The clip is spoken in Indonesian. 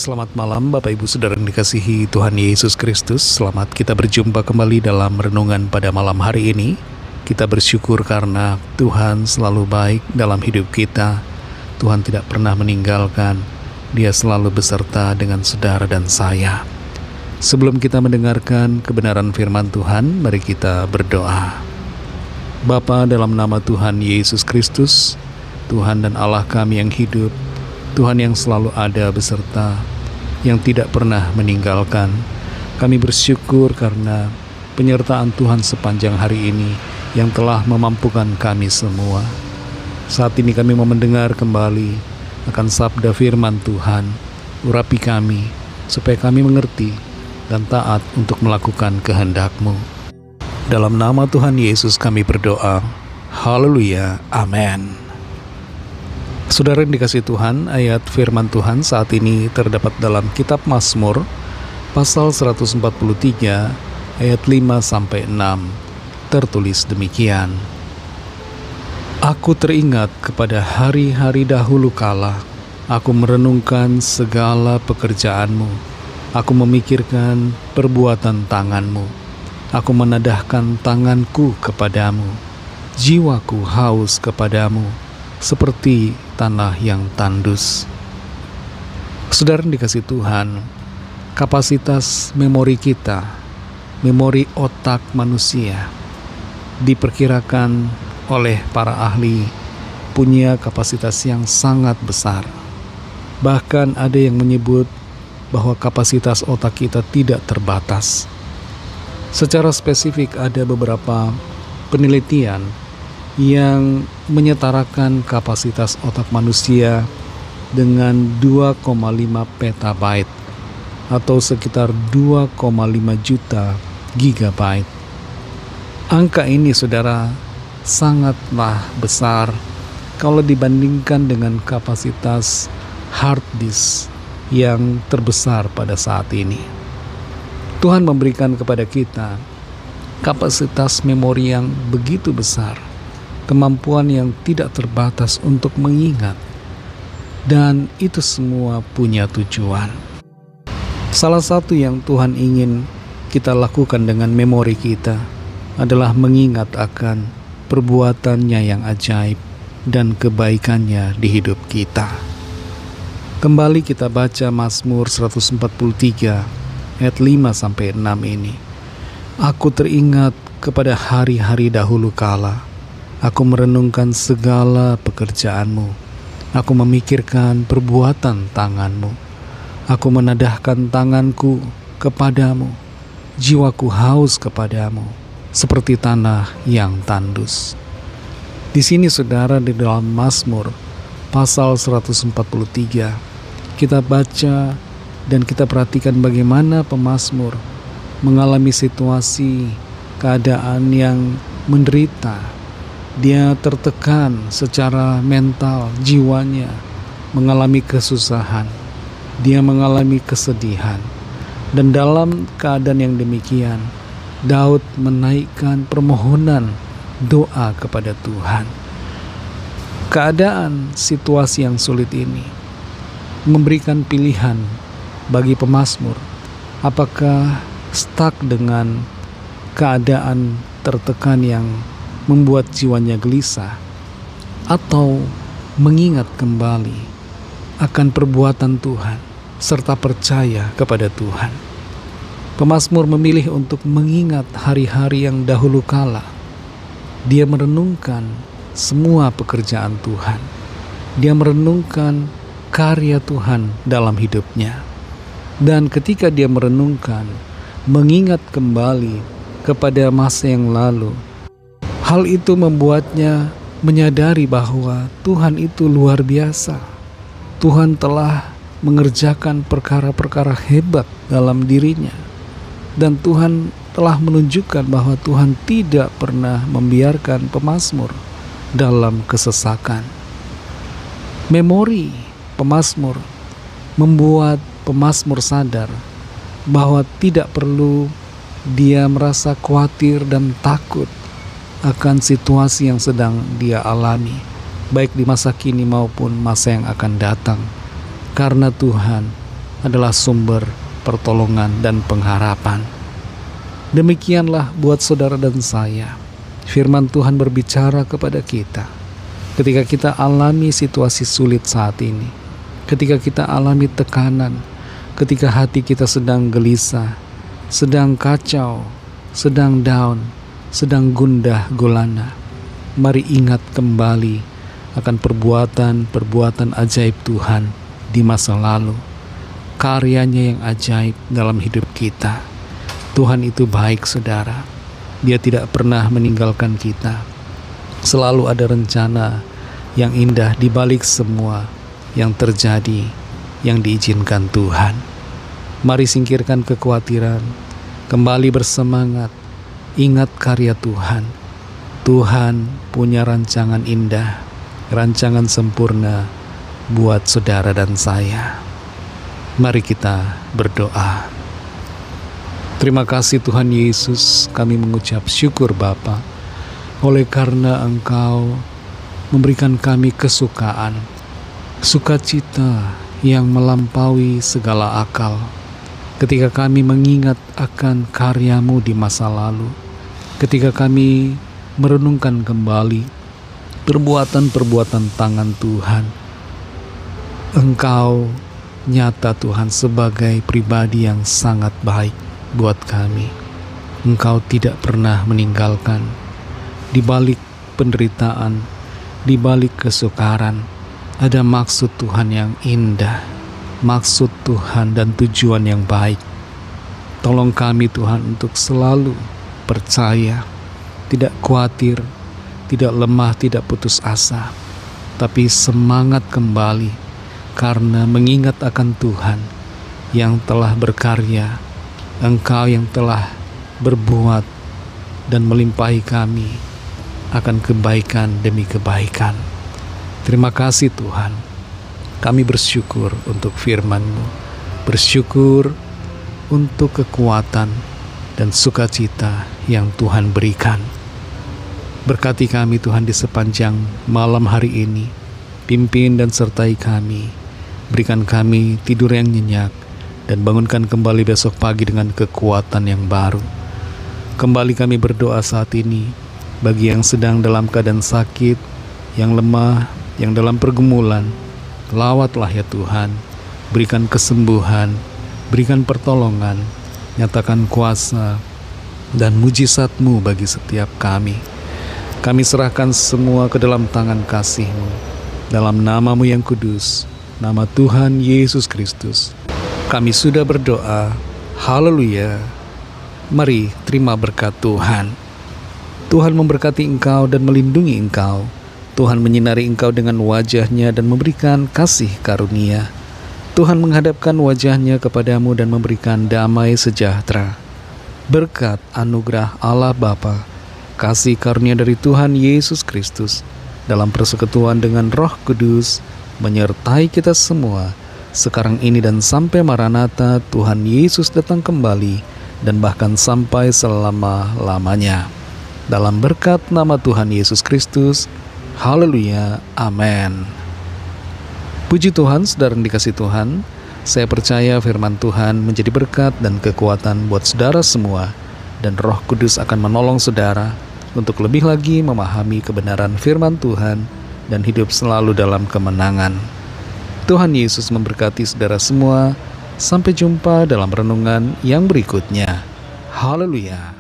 Selamat malam Bapak Ibu Saudara yang dikasihi Tuhan Yesus Kristus. Selamat kita berjumpa kembali dalam renungan pada malam hari ini. Kita bersyukur karena Tuhan selalu baik dalam hidup kita. Tuhan tidak pernah meninggalkan. Dia selalu beserta dengan saudara dan saya. Sebelum kita mendengarkan kebenaran firman Tuhan, mari kita berdoa. Bapa, dalam nama Tuhan Yesus Kristus, Tuhan dan Allah kami yang hidup, Tuhan yang selalu ada beserta, yang tidak pernah meninggalkan. Kami bersyukur karena penyertaan Tuhan sepanjang hari ini yang telah memampukan kami semua. Saat ini kami mau mendengar kembali akan sabda firman Tuhan. Urapi kami supaya kami mengerti dan taat untuk melakukan kehendak-Mu. Dalam nama Tuhan Yesus kami berdoa. Haleluya. Amin. Saudara yang dikasihi Tuhan, ayat firman Tuhan saat ini terdapat dalam kitab Mazmur pasal 143 ayat 5-6. Tertulis demikian. Aku teringat kepada hari-hari dahulu kala, aku merenungkan segala pekerjaan-Mu. Aku memikirkan perbuatan tangan-Mu. Aku menadahkan tanganku kepadamu. Jiwaku haus kepadamu, seperti tanah yang tandus. Saudara yang dikasihi Tuhan, kapasitas memori kita, memori otak manusia, diperkirakan oleh para ahli punya kapasitas yang sangat besar. Bahkan ada yang menyebut bahwa kapasitas otak kita tidak terbatas. Secara spesifik ada beberapa penelitian yang menyetarakan kapasitas otak manusia dengan 2,5 petabyte atau sekitar 2,5 juta gigabyte. Angka ini, saudara, sangatlah besar kalau dibandingkan dengan kapasitas hard disk yang terbesar pada saat ini. Tuhan memberikan kepada kita kapasitas memori yang begitu besar, kemampuan yang tidak terbatas untuk mengingat, dan itu semua punya tujuan. Salah satu yang Tuhan ingin kita lakukan dengan memori kita adalah mengingat akan perbuatannya yang ajaib dan kebaikannya di hidup kita. Kembali kita baca Mazmur 143 ayat 5-6 ini. Aku teringat kepada hari-hari dahulu kala, aku merenungkan segala pekerjaan-Mu. Aku memikirkan perbuatan tangan-Mu. Aku menadahkan tanganku kepadamu. Jiwaku haus kepadamu, seperti tanah yang tandus. Di sini, saudara, di dalam Mazmur pasal 143, kita baca dan kita perhatikan bagaimana pemazmur mengalami situasi keadaan yang menderita. Dia tertekan secara mental, jiwanya mengalami kesusahan, dia mengalami kesedihan. Dan dalam keadaan yang demikian, Daud menaikkan permohonan doa kepada Tuhan. Keadaan situasi yang sulit ini memberikan pilihan bagi pemazmur, apakah stuck dengan keadaan tertekan yang membuat jiwanya gelisah, atau mengingat kembali akan perbuatan Tuhan serta percaya kepada Tuhan. Pemazmur memilih untuk mengingat hari-hari yang dahulu kala. Dia merenungkan semua pekerjaan Tuhan. Dia merenungkan karya Tuhan dalam hidupnya. Dan ketika dia merenungkan, mengingat kembali kepada masa yang lalu, hal itu membuatnya menyadari bahwa Tuhan itu luar biasa. Tuhan telah mengerjakan perkara-perkara hebat dalam dirinya. Dan Tuhan telah menunjukkan bahwa Tuhan tidak pernah membiarkan pemazmur dalam kesesakan. Memori pemazmur membuat pemazmur sadar bahwa tidak perlu dia merasa khawatir dan takut akan situasi yang sedang dia alami, baik di masa kini maupun masa yang akan datang. Karena Tuhan adalah sumber pertolongan dan pengharapan. Demikianlah buat saudara dan saya. Firman Tuhan berbicara kepada kita. Ketika kita alami situasi sulit saat ini, ketika kita alami tekanan, ketika hati kita sedang gelisah, sedang kacau, sedang down, sedang gundah gulana, mari ingat kembali akan perbuatan-perbuatan ajaib Tuhan di masa lalu. Karyanya yang ajaib dalam hidup kita. Tuhan itu baik, saudara. Dia tidak pernah meninggalkan kita. Selalu ada rencana yang indah di balik semua yang terjadi, yang diizinkan Tuhan. Mari singkirkan kekhawatiran, kembali bersemangat, ingat karya Tuhan. Tuhan punya rancangan indah, rancangan sempurna buat saudara dan saya. Mari kita berdoa. Terima kasih Tuhan Yesus, kami mengucap syukur Bapa, oleh karena Engkau memberikan kami kesukaan, sukacita yang melampaui segala akal. Ketika kami mengingat akan karya-Mu di masa lalu, ketika kami merenungkan kembali perbuatan-perbuatan tangan Tuhan, Engkau nyata Tuhan sebagai pribadi yang sangat baik buat kami. Engkau tidak pernah meninggalkan. Di balik penderitaan, di balik kesukaran, ada maksud Tuhan yang indah, maksud Tuhan dan tujuan yang baik. Tolong kami Tuhan untuk selalu percaya, tidak khawatir, tidak lemah, tidak putus asa, tapi semangat kembali karena mengingat akan Tuhan yang telah berkarya, Engkau yang telah berbuat dan melimpahi kami akan kebaikan demi kebaikan. Terima kasih Tuhan. Kami bersyukur untuk firman-Mu, bersyukur untuk kekuatan dan sukacita yang Tuhan berikan. Berkati kami Tuhan di sepanjang malam hari ini. Pimpin dan sertai kami. Berikan kami tidur yang nyenyak dan bangunkan kembali besok pagi dengan kekuatan yang baru. Kembali kami berdoa saat ini bagi yang sedang dalam keadaan sakit, yang lemah, yang dalam pergumulan. Lawatlah ya Tuhan, berikan kesembuhan, berikan pertolongan, nyatakan kuasa dan mujizat-Mu bagi setiap kami. Kami serahkan semua ke dalam tangan kasih-Mu, dalam nama-Mu yang kudus, nama Tuhan Yesus Kristus. Kami sudah berdoa. Haleluya. Mari terima berkat Tuhan. Tuhan memberkati engkau dan melindungi engkau. Tuhan menyinari engkau dengan wajah-Nya dan memberikan kasih karunia. Tuhan menghadapkan wajah-Nya kepadamu dan memberikan damai sejahtera. Berkat anugerah Allah Bapa, kasih karunia dari Tuhan Yesus Kristus, dalam persekutuan dengan Roh Kudus, menyertai kita semua, sekarang ini dan sampai Maranatha Tuhan Yesus datang kembali, dan bahkan sampai selama-lamanya. Dalam berkat nama Tuhan Yesus Kristus, haleluya, amin. Puji Tuhan, saudara yang dikasih Tuhan, saya percaya firman Tuhan menjadi berkat dan kekuatan buat saudara semua, dan Roh Kudus akan menolong saudara untuk lebih lagi memahami kebenaran firman Tuhan dan hidup selalu dalam kemenangan. Tuhan Yesus memberkati saudara semua. Sampai jumpa dalam renungan yang berikutnya. Haleluya.